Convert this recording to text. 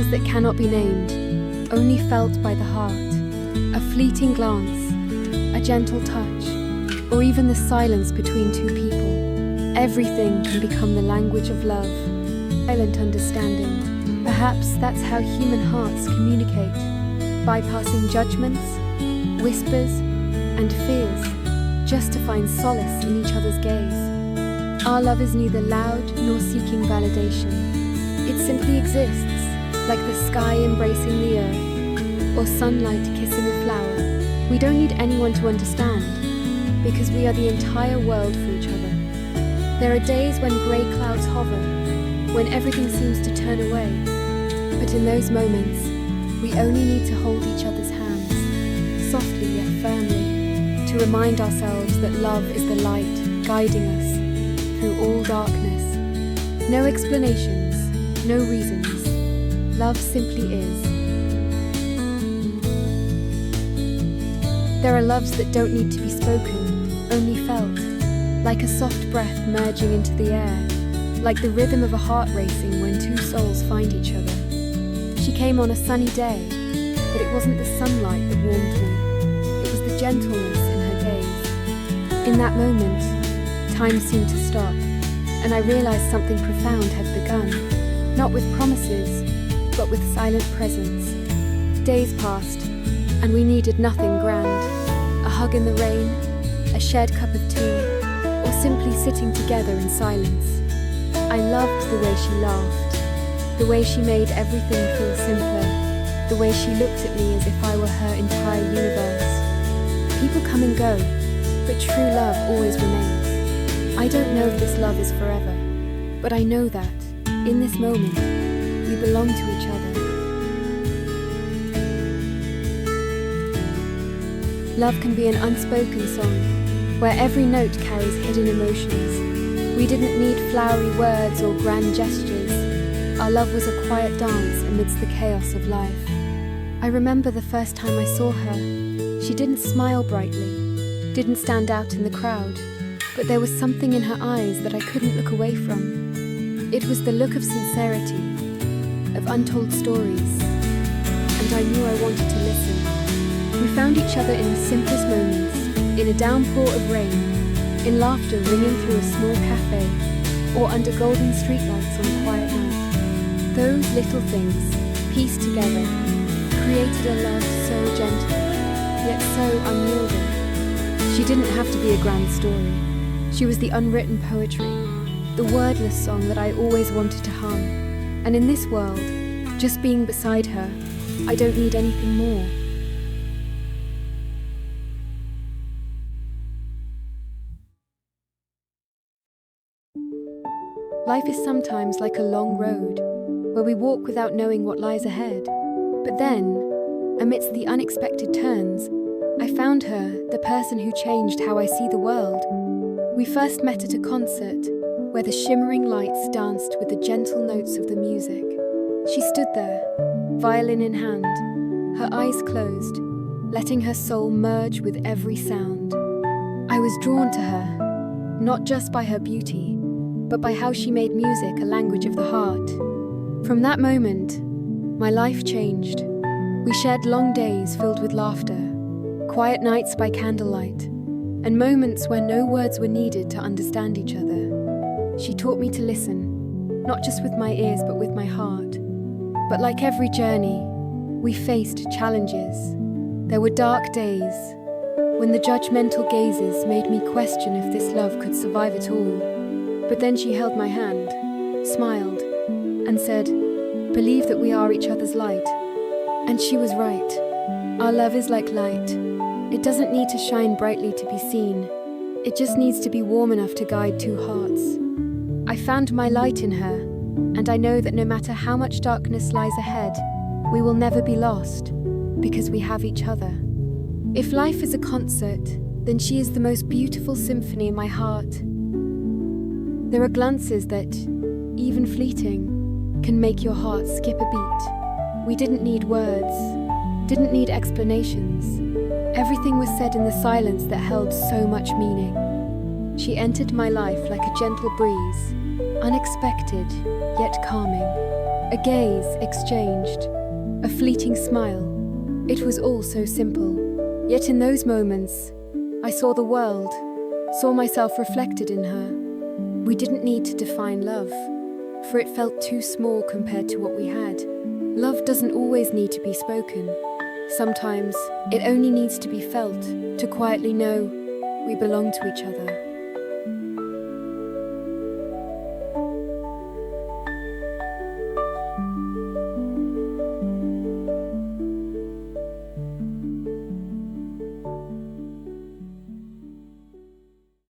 things that cannot be named, only felt by the heart. A fleeting glance, a gentle touch, or even the silence between two people. Everything can become the language of love. Silent understanding. Perhaps that's how human hearts communicate, bypassing judgments, whispers, and fears, just to find solace in each other's gaze. Our love is neither loud nor seeking validation. It simply exists, like the sky embracing the earth, or sunlight kissing a flower. We don't need anyone to understand, because we are the entire world for each other. There are days when grey clouds hover, when everything seems to turn away. But in those moments, we only need to hold each other's hands, softly yet firmly, to remind ourselves that love is the light guiding us through all darkness. No explanations, no reasons. Love simply is. There are loves that don't need to be spoken, only felt, like a soft breath merging into the air, like the rhythm of a heart racing when two souls find each other. She came on a sunny day, but it wasn't the sunlight that warmed me. It was the gentleness in her gaze. In that moment, time seemed to stop, and I realized something profound had begun, not with promises, but with silent presence. Days passed, and we needed nothing grand. A hug in the rain, a shared cup of tea, or simply sitting together in silence. I loved the way she laughed, the way she made everything feel simpler, the way she looked at me as if I were her entire universe. People come and go, but true love always remains. I don't know if this love is forever, but I know that, in this moment, we belong to each other. Love can be an unspoken song, where every note carries hidden emotions. We didn't need flowery words or grand gestures. Our love was a quiet dance amidst the chaos of life. I remember the first time I saw her. She didn't smile brightly, didn't stand out in the crowd, but there was something in her eyes that I couldn't look away from. It was the look of sincerity, of untold stories, and I knew I wanted to listen. We found each other in the simplest moments, in a downpour of rain, in laughter ringing through a small cafe, or under golden streetlights on a quiet night. Those little things, pieced together, created a love so gentle, yet so unyielding. She didn't have to be a grand story. She was the unwritten poetry, the wordless song that I always wanted to hum. And in this world, just being beside her, I don't need anything more. Life is sometimes like a long road, where we walk without knowing what lies ahead. But then, amidst the unexpected turns, I found her, the person who changed how I see the world. We first met at a concert, where the shimmering lights danced with the gentle notes of the music. She stood there, violin in hand, her eyes closed, letting her soul merge with every sound. I was drawn to her, not just by her beauty, but by how she made music a language of the heart. From that moment, my life changed. We shared long days filled with laughter, quiet nights by candlelight, and moments where no words were needed to understand each other. She taught me to listen, not just with my ears but with my heart. But like every journey, we faced challenges. There were dark days, when the judgmental gazes made me question if this love could survive it all. But then she held my hand, smiled, and said, "Believe that we are each other's light." And she was right. Our love is like light. It doesn't need to shine brightly to be seen. It just needs to be warm enough to guide two hearts. I found my light in her, and I know that no matter how much darkness lies ahead, we will never be lost, because we have each other. If life is a concert, then she is the most beautiful symphony in my heart. There are glances that, even fleeting, can make your heart skip a beat. We didn't need words, didn't need explanations. Everything was said in the silence that held so much meaning. She entered my life like a gentle breeze, unexpected, yet calming. A gaze exchanged, a fleeting smile. It was all so simple. Yet in those moments, I saw the world, saw myself reflected in her. We didn't need to define love, for it felt too small compared to what we had. Love doesn't always need to be spoken. Sometimes it only needs to be felt, to quietly know we belong to each other.